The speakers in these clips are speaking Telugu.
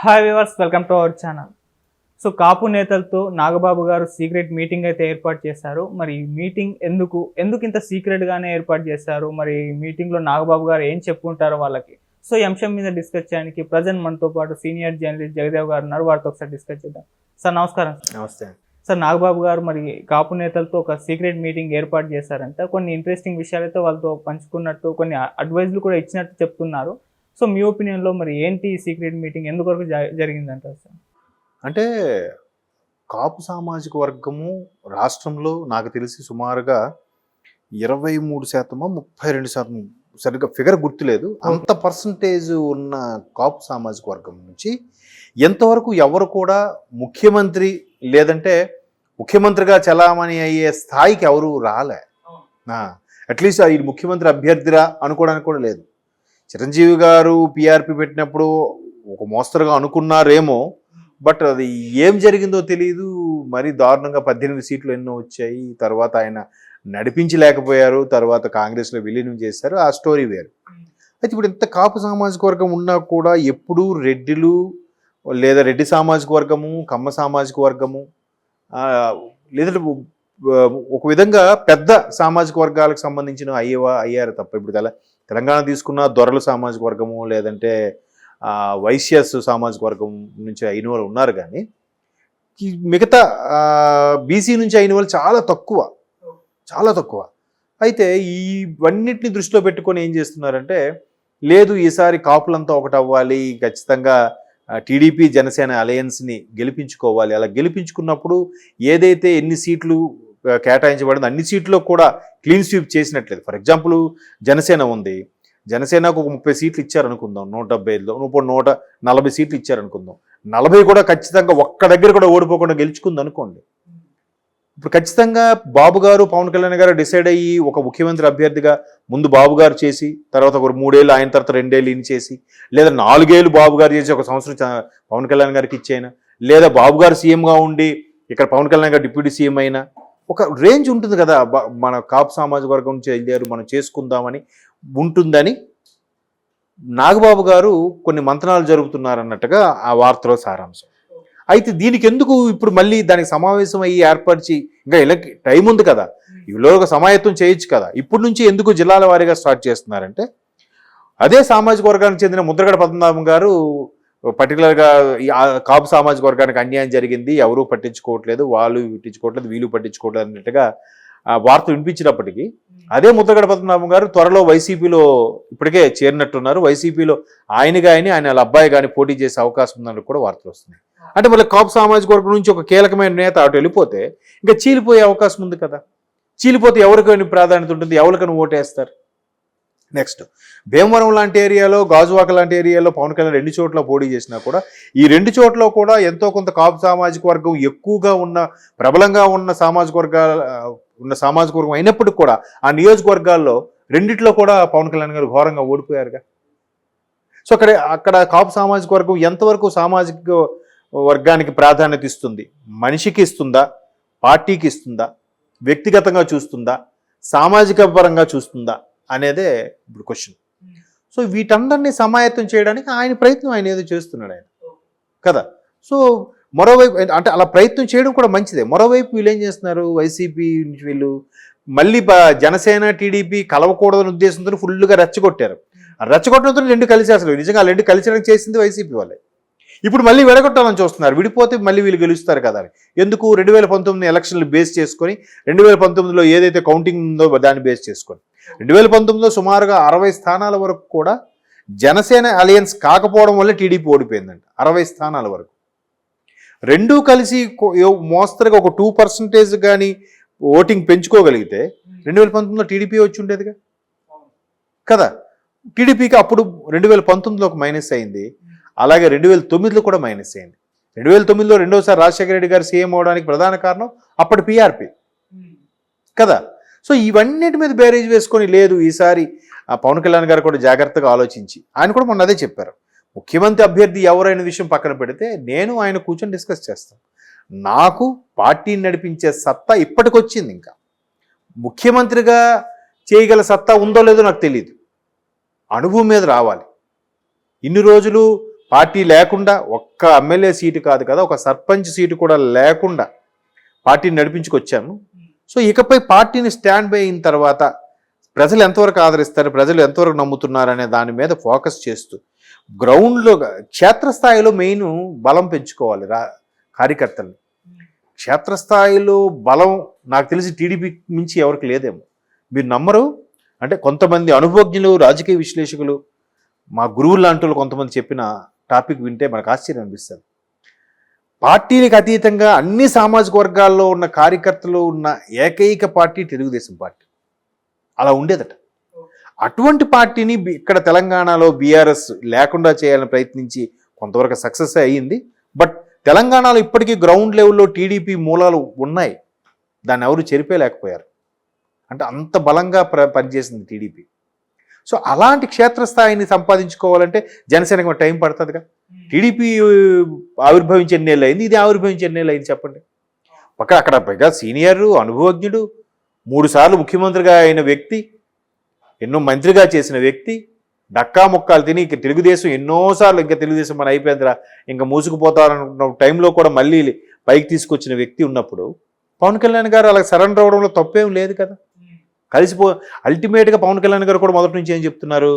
Hi viewers, welcome to our channel. So Kapu నేతలతో నాగబాబు గారు సీక్రెట్ మీటింగ్ అయితే ఏర్పాటు చేశారు. మరి ఈ మీటింగ్ ఎందుకు ఇంత సీక్రెట్గానే ఏర్పాటు చేశారు? మరి ఈ మీటింగ్లో నాగబాబు గారు ఏం చెప్పుకుంటారో వాళ్ళకి. సో ఈ అంశం మీద డిస్కస్ చేయడానికి ప్రజెంట్ మనతో పాటు సీనియర్ జర్నలిస్ట్ జగదేవ్ గారు ఉన్నారు. వారితో ఒకసారి డిస్కస్ చేద్దాం. సార్ నమస్కారం. నమస్తే సార్, నాగబాబు గారు మరి కాపు నేతలతో ఒక సీక్రెట్ మీటింగ్ ఏర్పాటు చేశారంట. కొన్ని ఇంట్రెస్టింగ్ విషయాలైతే వాళ్ళతో పంచుకున్నట్టు, కొన్ని అడ్వైజ్లు కూడా ఇచ్చినట్టు చెప్తున్నారు. సో మీ ఒపీనియన్లో మరి ఏంటి సీక్రెట్ మీటింగ్, ఎందువరకు జరిగిందంటారు సార్? అంటే కాపు సామాజిక వర్గము రాష్ట్రంలో నాకు తెలిసి సుమారుగా 23%, 32%, సరిగ్గా ఫిగర్ గుర్తులేదు, అంత పర్సంటేజ్ ఉన్న కాపు సామాజిక వర్గం నుంచి ఎంతవరకు ఎవరు కూడా ముఖ్యమంత్రి లేదంటే ముఖ్యమంత్రిగా చలామణి అయ్యే స్థాయికి ఎవరు రాలే. అట్లీస్ట్ ఈ ముఖ్యమంత్రి అభ్యర్థిరా అనుకోవడానికి కూడా లేదు. చిరంజీవి గారు పిఆర్పి పెట్టినప్పుడు ఒక మోస్తరుగా అనుకున్నారేమో, బట్ అది ఏం జరిగిందో తెలియదు. మరీ దారుణంగా 18 సీట్లు ఎన్నో వచ్చాయి. తర్వాత ఆయన నడిపించలేకపోయారు. తర్వాత కాంగ్రెస్లో విలీనం చేశారు. ఆ స్టోరీ వేరు. అయితే ఇప్పుడు ఇంత కాపు సామాజిక వర్గం ఉన్నా కూడా ఎప్పుడూ రెడ్డిలు లేదా రెడ్డి సామాజిక వర్గము, కమ్మ సామాజిక వర్గము, లేదంటే ఒక విధంగా పెద్ద సామాజిక వర్గాలకు సంబంధించిన అయ్యారు తప్ప. ఇప్పుడు తెలంగాణ తీసుకున్న దొరల సామాజిక వర్గము లేదంటే వైశ్యస్ సామాజిక వర్గం నుంచి అయిన వాళ్ళు ఉన్నారు, కానీ మిగతా బీసీ నుంచి అయిన వాళ్ళు చాలా తక్కువ. అయితే ఇవన్నిటిని దృష్టిలో పెట్టుకొని ఏం చేస్తున్నారంటే, లేదు ఈసారి కాపులంతా ఒకటి అవ్వాలి, ఖచ్చితంగా టీడీపీ జనసేన అలయన్స్ని గెలిపించుకోవాలి. అలా గెలిపించుకున్నప్పుడు ఏదైతే ఎన్ని సీట్లు కేటాయించబడింది అన్ని సీట్లో కూడా క్లీన్ స్వీప్ చేసినట్లేదు. ఫర్ ఎగ్జాంపుల్ జనసేన ఉంది, జనసేనకు ఒక 30 సీట్లు ఇచ్చారనుకుందాం, 175లో ఇప్పుడు 140 సీట్లు ఇచ్చారనుకుందాం. 40 కూడా ఖచ్చితంగా ఒక్క దగ్గర కూడా ఓడిపోకుండా గెలుచుకుంది అనుకోండి. ఇప్పుడు ఖచ్చితంగా బాబు గారు, పవన్ కళ్యాణ్ గారు డిసైడ్ అయ్యి ఒక ముఖ్యమంత్రి అభ్యర్థిగా ముందు బాబు గారు చేసి, తర్వాత ఒక 3 ఏళ్ళు ఆయన, తర్వాత 2 ఏళ్ళు ఈయన చేసి, లేదా 4 ఏళ్ళు బాబు గారు చేసి 1 సంవత్సరం పవన్ కళ్యాణ్ గారికి ఇచ్చేయనా, లేదా బాబు గారు సీఎంగా ఉండి ఇక్కడ పవన్ కళ్యాణ్ గారు డిప్యూటీ సీఎం అయినా, ఒక రేంజ్ ఉంటుంది కదా. మన కాపు సామాజిక వర్గం నుంచి వెళ్ళారు, మనం చేసుకుందామని ఉంటుందని నాగబాబు గారు కొన్ని మంత్రాలు జరుపుతున్నారన్నట్టుగా ఆ వార్తలో సారాంశం. అయితే దీనికి ఎందుకు ఇప్పుడు మళ్ళీ దానికి సమావేశం అయ్యి ఏర్పరిచి, ఇంకా ఇలా టైం ఉంది కదా, ఇవిలో ఒక సమాయత్తం చేయొచ్చు కదా, ఇప్పటి నుంచి ఎందుకు జిల్లాల వారీగా స్టార్ట్ చేస్తున్నారంటే, అదే సామాజిక వర్గానికి చెందిన ముద్రగడ పద్మనాభం గారు పర్టికులర్గా కాపు సామాజిక వర్గానికి అన్యాయం జరిగింది, ఎవరూ పట్టించుకోవట్లేదు, వీళ్ళు పట్టించుకోవట్లేదు అన్నట్టుగా వార్త వినిపించినప్పటికీ, అదే ముద్రగడ పద్మనాభం గారు త్వరలో వైసీపీలో ఇప్పటికే చేరినట్టున్నారు. వైసీపీలో ఆయన వాళ్ళ అబ్బాయి కానీ పోటీ చేసే అవకాశం ఉందని కూడా వార్తలు వస్తున్నాయి. అంటే మళ్ళీ కాపు సామాజిక వర్గం నుంచి ఒక కీలకమైన నేత అటు వెళ్ళిపోతే ఇంకా చీలిపోయే అవకాశం ఉంది కదా. చీలిపోతే ఎవరికైనా ప్రాధాన్యత ఉంటుంది, ఎవరికైనా ఓటేస్తారు. నెక్స్ట్ భీమవరం లాంటి ఏరియాలో, గాజువాక లాంటి ఏరియాలో పవన్ కళ్యాణ్ 2 చోట్ల పోటీ చేసినా కూడా, ఈ 2 చోట్ల కూడా ఎంతో కొంత కాపు సామాజిక వర్గం ఎక్కువగా ఉన్న, ప్రబలంగా ఉన్న సామాజిక వర్గం అయినప్పటికీ కూడా ఆ నియోజకవర్గాల్లో 2 కూడా పవన్ కళ్యాణ్ గారు ఘోరంగా ఓడిపోయారుగా. సో అక్కడ కాపు సామాజిక వర్గం ఎంతవరకు సామాజిక వర్గానికి ప్రాధాన్యత ఇస్తుంది, మనిషికి ఇస్తుందా, పార్టీకి ఇస్తుందా, వ్యక్తిగతంగా చూస్తుందా, సామాజిక పరంగా చూస్తుందా అనేదే ఇప్పుడు క్వశ్చన్. సో వీటందరినీ సమాయత్తం చేయడానికి ఆయన ఏదో చేస్తున్నాడు ఆయన కదా. సో మరోవైపు అంటే అలా ప్రయత్నం చేయడం కూడా మంచిదే. మరోవైపు వీళ్ళు ఏం చేస్తున్నారు, వైసీపీ నుంచి వీళ్ళు మళ్ళీ జనసేన టీడీపీ కలవకూడదని ఉద్దేశంతో ఫుల్గా రెచ్చగొట్టారు. రెచ్చగొట్టడంతో 2 కలిసి, అసలు నిజంగా 2 కలిసి చేసింది వైసీపీ వాళ్ళే. ఇప్పుడు మళ్ళీ విడగొట్టాలని చూస్తున్నారు. విడిపోతే మళ్ళీ వీళ్ళు గెలుస్తారు కదా అని. ఎందుకు 2019 ఎలక్షన్లు బేస్ చేసుకొని, 2019లో ఏదైతే కౌంటింగ్ ఉందో దాన్ని బేస్ చేసుకొని, 2019లో సుమారుగా 60 స్థానాల వరకు కూడా జనసేన అలయన్స్ కాకపోవడం వల్ల టీడీపీ ఓడిపోయిందంట. 60 స్థానాల వరకు. 2 కలిసి మోస్తరుగా ఒక 2% కానీ ఓటింగ్ పెంచుకోగలిగితే 2019లో టీడీపీ వచ్చి ఉండేదిగా కదా. టీడీపీకి అప్పుడు 2019లో ఒక మైనస్ అయింది, అలాగే 2009లో కూడా మైనస్ అయింది. 2009లో రెండోసారి రాజశేఖర రెడ్డి గారు సీఎం అవడానికి ప్రధాన కారణం అప్పటి పీఆర్పీ కదా. సో ఇవన్నిటి మీద బేరేజ్ వేసుకొని, లేదు ఈసారి పవన్ కళ్యాణ్ గారు కూడా జాగ్రత్తగా ఆలోచించి, ఆయన కూడా మొన్న అదే చెప్పారు, ముఖ్యమంత్రి అభ్యర్థి ఎవరైన విషయం పక్కన పెడితే నేను ఆయన కూర్చొని డిస్కస్ చేస్తాను, నాకు పార్టీని నడిపించే సత్తా ఇప్పటికొచ్చింది, ఇంకా ముఖ్యమంత్రిగా చేయగల సత్తా ఉందో లేదో నాకు తెలియదు, అనుభవం మీద రావాలి. ఇన్ని రోజులు పార్టీ లేకుండా ఒక్క ఎమ్మెల్యే సీటు కాదు కదా, ఒక సర్పంచ్ సీటు కూడా లేకుండా పార్టీని నడిపించుకొచ్చాను. సో ఇకపై పార్టీని స్టాండ్ బై అయిన తర్వాత ప్రజలు ఎంతవరకు ఆదరిస్తారు, ప్రజలు ఎంతవరకు నమ్ముతున్నారు అనే దాని మీద ఫోకస్ చేస్తూ గ్రౌండ్లో క్షేత్రస్థాయిలో మెయిన్ బలం పెంచుకోవాలి కార్యకర్తల్ని. క్షేత్రస్థాయిలో బలం నాకు తెలిసి టీడీపీ మించి ఎవరికి లేదేమో. మీరు నమ్మరు, అంటే కొంతమంది అనుభవజ్ఞులు, రాజకీయ విశ్లేషకులు, మా గురువులు లాంటి వాళ్ళు కొంతమంది చెప్పిన టాపిక్ వింటే మనకు ఆశ్చర్యం అనిపిస్తుంది. పార్టీలకు అతీతంగా అన్ని సామాజిక వర్గాల్లో ఉన్న కార్యకర్తలు ఉన్న ఏకైక పార్టీ తెలుగుదేశం పార్టీ. అలా ఉండేదట. అటువంటి పార్టీని ఇక్కడ తెలంగాణలో బీఆర్ఎస్ లేకుండా చేయాలని ప్రయత్నించి కొంతవరకు సక్సెస్ అయ్యింది. బట్ తెలంగాణలో ఇప్పటికీ గ్రౌండ్ లెవెల్లో టీడీపీ మూలాలు ఉన్నాయి, దాన్ని ఎవరు చెరిపేలేకపోయారు. అంటే అంత బలంగా పనిచేసింది టీడీపీ. సో అలాంటి క్షేత్రస్థాయిని సంపాదించుకోవాలంటే జనసేనకు టైం పడుతుందిగా. టీడీపీ ఆవిర్భవించి ఎన్నేళ్ళు అయింది, ఇది ఆవిర్భవించి ఎన్నేళ్ళు అయింది చెప్పండి. అక్కడ పైగా సీనియర్, అనుభవజ్ఞుడు, 3 సార్లు ముఖ్యమంత్రిగా అయిన వ్యక్తి, ఎన్నో మంత్రిగా చేసిన వ్యక్తి, డక్కా ముక్కాలు తిని ఇక తెలుగుదేశం ఎన్నోసార్లు ఇంకా తెలుగుదేశం మన అయిపోయిందిరా ఇంకా మూసుకుపోతారనుకున్న టైంలో కూడా మళ్ళీ పైకి తీసుకొచ్చిన వ్యక్తి ఉన్నప్పుడు పవన్ కళ్యాణ్ గారు అలా సరెండర్ అవ్వడంలో తప్పేం లేదు కదా. అల్టిమేట్గా పవన్ కళ్యాణ్ గారు కూడా మొదటి నుంచి ఏం చెప్తున్నారు,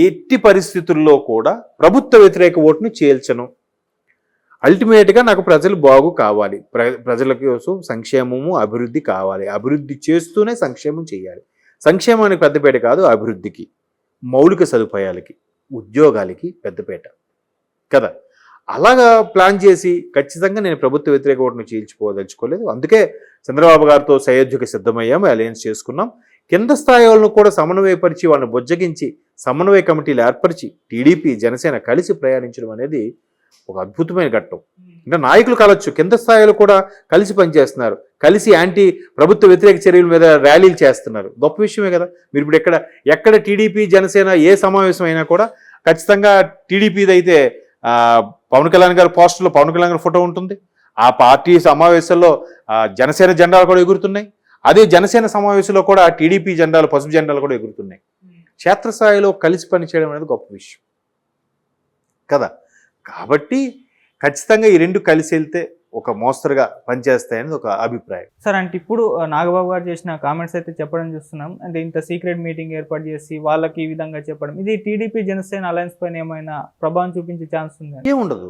ఎట్టి పరిస్థితుల్లో కూడా ప్రభుత్వ వ్యతిరేక ఓటుని చేల్చను, అల్టిమేట్గా నాకు ప్రజలు బాగు కావాలి, ప్రజల కోసం సంక్షేమము అభివృద్ధి కావాలి, అభివృద్ధి చేస్తూనే సంక్షేమం చేయాలి, సంక్షేమానికి పెద్దపేట కాదు, అభివృద్ధికి, మౌలిక సదుపాయాలకి, ఉద్యోగాలకి పెద్దపేట కదా. అలాగా ప్లాన్ చేసి ఖచ్చితంగా నేను ప్రభుత్వ వ్యతిరేక ఓటును చీల్చిపోదలుచుకోలేదు. అందుకే చంద్రబాబు గారితో సయోధ్యకు సిద్ధమయ్యాము, అలయన్స్ చేసుకున్నాం. కింద స్థాయిలను కూడా సమన్వయపరిచి వాళ్ళని బుజ్జగించి సమన్వయ కమిటీలు ఏర్పరిచి టీడీపీ జనసేన కలిసి ప్రయాణించడం అనేది ఒక అద్భుతమైన ఘట్టం. అంటే నాయకులు కలవచ్చు, కింద స్థాయిలో కూడా కలిసి పనిచేస్తున్నారు, కలిసి యాంటీ ప్రభుత్వ వ్యతిరేక చర్యల మీద ర్యాలీలు చేస్తున్నారు. గొప్ప విషయమే కదా. మీరు ఇప్పుడు ఎక్కడ టీడీపీ జనసేన ఏ సమావేశం అయినా కూడా ఖచ్చితంగా టీడీపీది అయితే పవన్ కళ్యాణ్ గారి పోస్టర్లో పవన్ కళ్యాణ్ గారి ఫోటో ఉంటుంది. ఆ పార్టీ సమావేశాల్లో జనసేన జెండాలు కూడా ఎగురుతున్నాయి. అదే జనసేన సమావేశంలో కూడా టీడీపీ జెండాలు, పసుపు జెండాలు కూడా ఎగురుతున్నాయి. క్షేత్రస్థాయిలో కలిసి పనిచేయడం అనేది గొప్ప విషయం కదా. కాబట్టి ఖచ్చితంగా ఈ రెండు కలిసి వెళ్తే ఒక మోస్తరుగా పనిచేస్తాయనేది ఒక అభిప్రాయం. సార్, అంటే ఇప్పుడు నాగబాబు గారు చేసిన కామెంట్స్ అయితే చెప్పడం చూస్తున్నాం. అంటే ఇంత సీక్రెట్ మీటింగ్ ఏర్పాటు చేసి వాళ్ళకి ఈ విధంగా చెప్పడం, ఇది టీడీపీ జనసేన అలయన్స్ పైన ఏమైనా ప్రభావం చూపించే ఛాన్స్ ఉంది? ఏముండదు.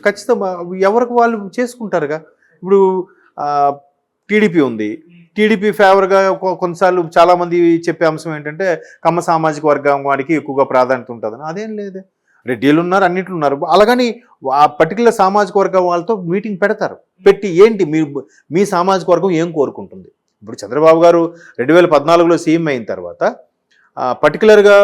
ఖచ్చితంగా ఎవరికి వాళ్ళు చేసుకుంటారుగా. ఇప్పుడు టీడీపీ ఉంది, టీడీపీ ఫేవర్గా కొన్నిసార్లు చాలామంది చెప్పే అంశం ఏంటంటే కమ్మ సామాజిక వర్గం వాడికి ఎక్కువగా ప్రాధాన్యత ఉంటుందని. అదేం లేదు, రెడ్డిలు ఉన్నారు, అన్నిట్లు ఉన్నారు. అలాగని ఆ పర్టికులర్ సామాజిక వర్గం వాళ్ళతో మీటింగ్ పెడతారు. పెట్టి ఏంటి మీ సామాజిక వర్గం ఏం కోరుకుంటుంది. ఇప్పుడు చంద్రబాబు గారు 2014లో సీఎం అయిన తర్వాత పర్టికులర్గా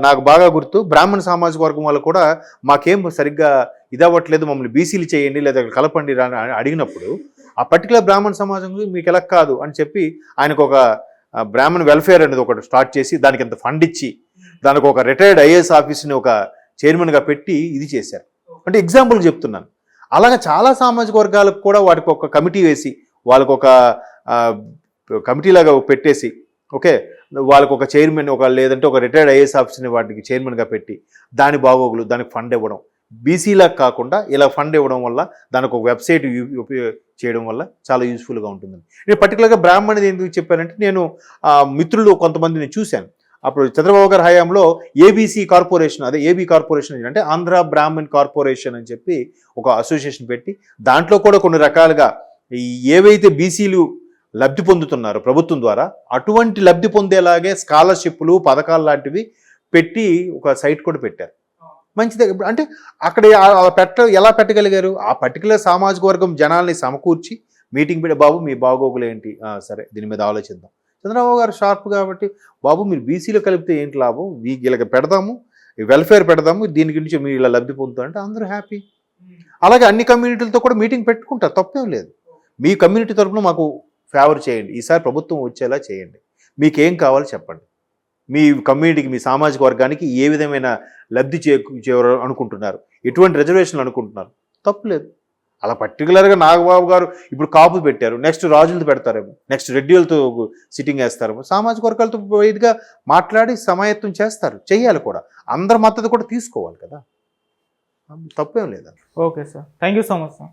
నాకు బాగా గుర్తు, బ్రాహ్మణ సామాజిక వర్గం వాళ్ళు కూడా మాకేం సరిగ్గా ఇదవ్వట్లేదు, మమ్మల్ని బీసీలు చేయండి లేదా కలపండి అని అడిగినప్పుడు ఆ పర్టికులర్ బ్రాహ్మణ సమాజం మీకు ఎలా కాదు అని చెప్పి ఆయనకు ఒక బ్రాహ్మణ వెల్ఫేర్ అనేది ఒకటి స్టార్ట్ చేసి దానికి ఎంత ఫండ్ ఇచ్చి దానికి ఒక రిటైర్డ్ ఐఏఎస్ ఆఫీస్ని ఒక చైర్మన్గా పెట్టి ఇది చేశారు. అంటే ఎగ్జాంపుల్ చెప్తున్నాను. అలాగే చాలా సామాజిక వర్గాలకు కూడా వాటికి ఒక కమిటీ వేసి వాళ్ళకు ఒక కమిటీలాగా పెట్టేసి ఓకే వాళ్ళకు ఒక చైర్మన్ లేదంటే ఒక రిటైర్డ్ ఐఏఎస్ ఆఫీసర్ని వాటికి చైర్మన్గా పెట్టి దాని బాగోగులు దానికి ఫండ్ ఇవ్వడం, బీసీలకు కాకుండా ఇలా ఫండ్ ఇవ్వడం వల్ల దానికి ఒక వెబ్సైట్ చేయడం వల్ల చాలా యూస్ఫుల్గా ఉంటుందని. నేను పర్టికులర్గా బ్రాహ్మణది ఎందుకు చెప్పానంటే నేను మిత్రులు కొంతమందిని చూశాను. అప్పుడు చంద్రబాబు గారి హయాంలో ఏబీసీ కార్పొరేషన్, అదే ఏబీ కార్పొరేషన్ అంటే ఆంధ్ర బ్రాహ్మణ్ కార్పొరేషన్ అని చెప్పి ఒక అసోసియేషన్ పెట్టి దాంట్లో కూడా కొన్ని రకాలుగా ఏవైతే బీసీలు లబ్ధి పొందుతున్నారో ప్రభుత్వం ద్వారా అటువంటి లబ్ధి పొందేలాగే స్కాలర్షిప్లు, పథకాలు లాంటివి పెట్టి ఒక సైట్ కూడా పెట్టారు. మంచిదే. అంటే అక్కడ ఎలా పెట్టగలిగారు, ఆ పర్టికులర్ సామాజిక వర్గం జనాల్ని సమకూర్చి మీటింగ్ పెట్టి బాబు మీ బాగోగులు ఏంటి, సరే దీని మీద ఆలోచిద్దాం. చంద్రబాబు గారు షార్ప్ కాబట్టి బాబు మీరు బీసీలో కలిపితే ఏంటి లాభం, వీళ్ళకి పెడదాము, వెల్ఫేర్ పెడదాము, దీని గురించి మీరు ఇలా లబ్ధి పొందుతారంటే అందరూ హ్యాపీ. అలాగే అన్ని కమ్యూనిటీలతో కూడా మీటింగ్ పెట్టుకుంటారు, తప్పేం లేదు. మీ కమ్యూనిటీ తరఫున మాకు ఫేవర్ చేయండి, ఈసారి ప్రభుత్వం వచ్చేలా చేయండి, మీకేం కావాలో చెప్పండి, మీ కమ్యూనిటీకి మీ సామాజిక వర్గానికి ఏ విధమైన లబ్ధి అనుకుంటున్నారు, ఎటువంటి రిజర్వేషన్లు అనుకుంటున్నారు, తప్పులేదు. అలా పర్టికులర్గా నాగబాబు గారు ఇప్పుడు కాపు పెట్టారు, నెక్స్ట్ రాజులతో పెడతారేమో, నెక్స్ట్ రెడ్డిలతో సిట్టింగ్ వేస్తారేమో, సామాజిక వర్గాలతో ఇదిగా మాట్లాడి సమాయత్తం చేస్తారు, చెయ్యాలి కూడా, అందరి మద్దతు కూడా తీసుకోవాలి కదా. తప్పేం లేదు. Okay sir, thank you so much sir.